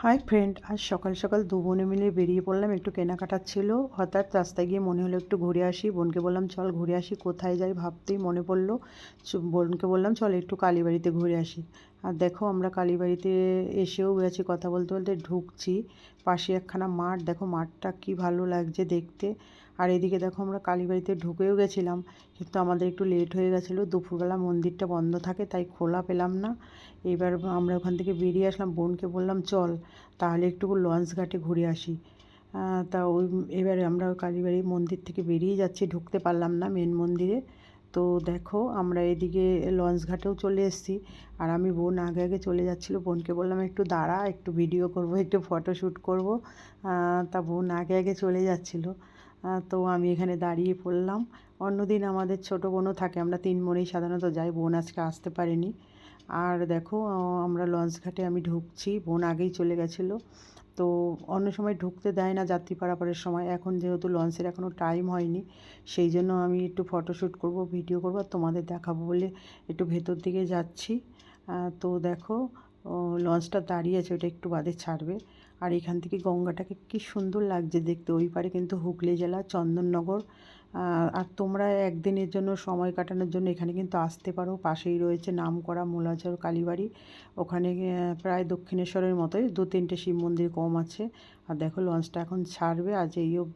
Hi friend, আজ সকাল সকাল দু বোনে মিলে বেরিয়ে পড়লাম। একটু কেনাকাটার ছিল। হঠাৎ রাস্তায় গিয়ে মনে হলো একটু ঘুরে আসি। বোনকে বললাম চল ঘুরে আসি। কোথায় যাই ভাবতেই মনে পড়লো, বোনকে বললাম চল একটু কালীবাড়িতে ঘুরে আসি। আর দেখো আমরা কালীবাড়িতে এসেও গেছি, কথা বলতে বলতে ঢুকছি। পাশে একখানা মাঠ, দেখো মাঠটা কি ভালো লাগছে দেখতে। আর এদিকে দেখো আমরা কালীবাড়িতে ঢুকেও গেছিলাম, কিন্তু আমাদের একটু লেট হয়ে গেছিলো। দুপুরবেলা মন্দিরটা বন্ধ থাকে, তাই খোলা পেলাম না। এবার আমরা ওখান থেকে বেরিয়ে আসলাম। বোনকে বললাম চল তাহলে একটু লঞ্চ ঘাটে ঘুরে আসি। তা ওই এবারে আমরা কালীবাড়ি মন্দির থেকে বেরিয়ে যাচ্ছি, ঢুকতে পারলাম না মেন মন্দিরে। তো দেখো আমরা এদিকে লঞ্চ ঘাটেও চলে এসেছি। আর আমি বোন আগে আগে চলে যাচ্ছিলো। বোনকে বললাম একটু দাঁড়া, একটু ভিডিও করব, একটু ফটোশ্যুট করব। তা বোন আগে আগে চলে যাচ্ছিলো। তো আমি এখানে দাঁড়িয়ে পড়লাম। অন্যদিন আমাদের ছোটো বোনও থাকে, আমরা তিন বোনেই সাধারণত যাই। বোন আজকে আসতে পারেনি। আর দেখো আমরা লঞ্চ ঘাটে আমি ঢুকছি, বোন আগেই চলে গেছিলো। তো অন্য সময় ঢুকতে দেয় না যাত্রী পারাপারের সময়। এখন যেহেতু লঞ্চের এখনও টাইম হয়নি, সেই জন্য আমি একটু ফটোশ্যুট করব, ভিডিও করব, আর তোমাদের দেখাবো বলে একটু ভেতর দিকে যাচ্ছি। তো দেখো লঞ্চটা দাঁড়িয়ে আছে, ওটা একটু বাদে ছাড়বে। আর এখান থেকে গঙ্গাটাকে কি সুন্দর লাগছে দেখতে। ওই পারে কিন্তু হুগলি জেলা চন্দননগর। আর তোমরা একদিনের জন্য সময় কাটানোর জন্য এখানে কিন্তু আসতে পারো। পাশেই রয়েছে নামকরা মোলাচর কালীবাড়ি। ওখানে প্রায় দক্ষিণেশ্বরের মতোই, দু তিনটে শিব মন্দির কম আছে। আর দেখো লঞ্চটা এখন ছাড়বে। আজ এই অবধি।